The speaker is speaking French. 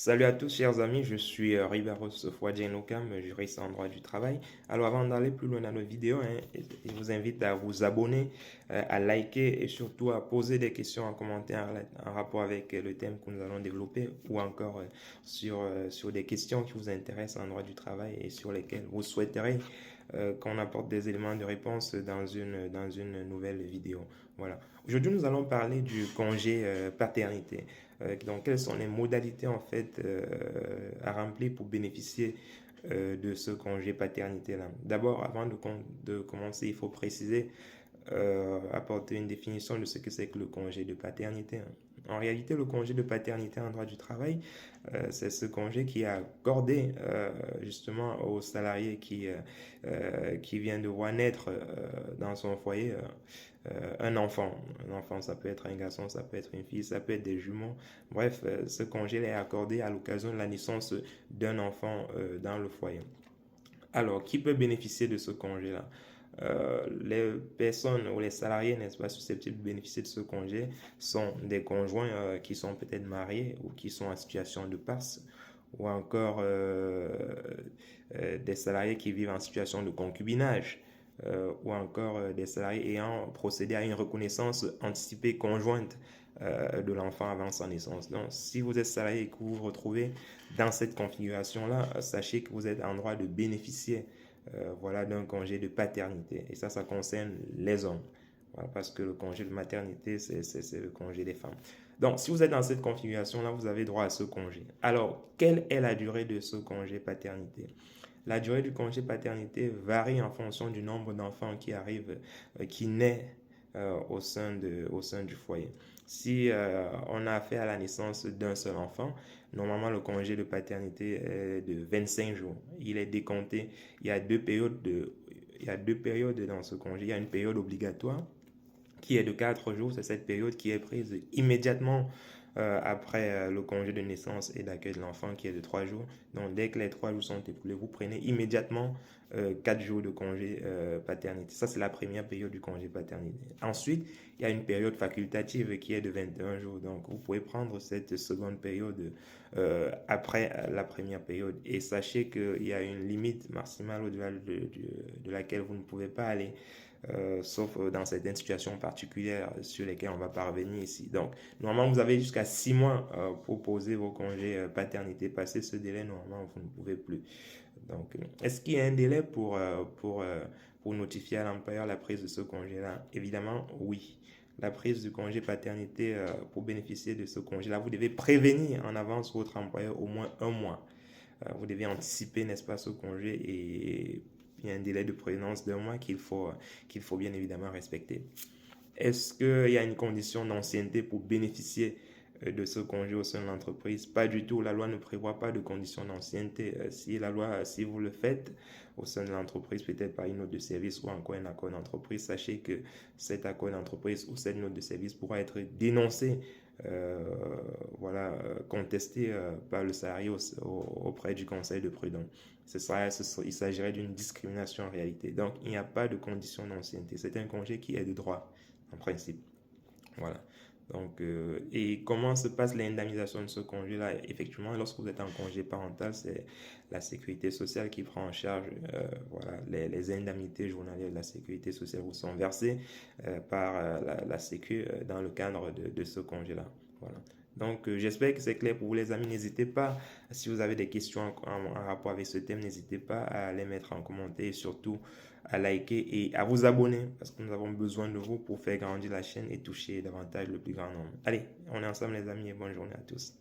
Salut à tous chers amis, je suis Riberos Fouadjenokam, juriste en droit du travail. Alors avant d'aller plus loin dans notre vidéo, je vous invite à vous abonner, à liker et surtout à poser des questions en commentaire en rapport avec le thème que nous allons développer ou encore sur des questions qui vous intéressent en droit du travail et sur lesquelles vous souhaiterez qu'on apporte des éléments de réponse dans une nouvelle vidéo. Voilà. Aujourd'hui, nous allons parler du congé paternité. Donc, quelles sont les modalités en fait à remplir pour bénéficier de ce congé paternité-là? D'abord, avant de commencer, il faut préciser, apporter une définition de ce que c'est que le congé de paternité. En réalité, le congé de paternité en droit du travail, c'est ce congé qui est accordé justement au salarié qui vient de voir naître dans son foyer un enfant. Un enfant, ça peut être un garçon, ça peut être une fille, ça peut être des jumeaux. Bref, ce congé est accordé à l'occasion de la naissance d'un enfant dans le foyer. Alors, qui peut bénéficier de ce congé-là? Les personnes ou les salariés, n'est-ce pas, susceptibles de bénéficier de ce congé sont des conjoints qui sont peut-être mariés ou qui sont en situation de passe, ou encore des salariés qui vivent en situation de concubinage, ou encore des salariés ayant procédé à une reconnaissance anticipée conjointe de l'enfant avant sa naissance. Donc, si vous êtes salarié et que vous vous retrouvez dans cette configuration-là, sachez que vous êtes en droit de bénéficier voilà, d'un congé de paternité. Et ça concerne les hommes. Voilà, parce que le congé de maternité, c'est le congé des femmes. Donc, si vous êtes dans cette configuration-là, vous avez droit à ce congé. Alors, quelle est la durée de ce congé paternité? La durée du congé paternité varie en fonction du nombre d'enfants qui arrivent, qui naissent au sein du foyer. Si on a affaire à la naissance d'un seul enfant, normalement le congé de paternité est de 25 jours. Il est décompté. Il y a deux périodes dans ce congé. Il y a une période obligatoire qui est de 4 jours. C'est cette période qui est prise immédiatement après le congé de naissance et d'accueil de l'enfant qui est de 3 jours. Donc, dès que les 3 jours sont écoulés, vous prenez immédiatement 4 jours de congé paternité. Ça, c'est la première période du congé paternité. Ensuite, il y a une période facultative qui est de 21 jours. Donc, vous pouvez prendre cette seconde période après la première période. Et sachez qu'il y a une limite maximale au-delà de laquelle vous ne pouvez pas aller. Sauf dans certaines situations particulières sur lesquelles on va pas revenir ici. Donc, normalement, vous avez jusqu'à 6 mois pour poser vos congés paternité. Passer ce délai, normalement, vous ne pouvez plus. Donc, est-ce qu'il y a un délai pour notifier à l'employeur la prise de ce congé-là? Évidemment, oui. La prise du congé paternité, pour bénéficier de ce congé-là, vous devez prévenir en avance votre employeur au moins un mois. Vous devez anticiper, n'est-ce pas, ce congé et il y a un délai de prévenance d'un mois qu'il faut bien évidemment respecter. Est-ce qu'il y a une condition d'ancienneté pour bénéficier de ce congé au sein de l'entreprise? Pas du tout. La loi ne prévoit pas de condition d'ancienneté. Si vous le faites au sein de l'entreprise, peut-être par une note de service ou encore un accord d'entreprise, sachez que cet accord d'entreprise ou cette note de service pourra être dénoncé, voilà, contesté par le salarié auprès du conseil de prud'homme. Il s'agirait d'une discrimination en réalité. Donc, il n'y a pas de condition d'ancienneté. C'est un congé qui est de droit, en principe. Voilà. Donc, et comment se passe l'indemnisation de ce congé-là? Effectivement, lorsque vous êtes en congé parental, c'est la sécurité sociale qui prend en charge, voilà, les indemnités journalières de la sécurité sociale vous sont versées par la Sécu dans le cadre de ce congé-là. Voilà. Donc, j'espère que c'est clair pour vous, les amis. N'hésitez pas, si vous avez des questions en rapport avec ce thème, n'hésitez pas à les mettre en commentaire et surtout à liker et à vous abonner parce que nous avons besoin de vous pour faire grandir la chaîne et toucher davantage le plus grand nombre. Allez, on est ensemble, les amis, et bonne journée à tous.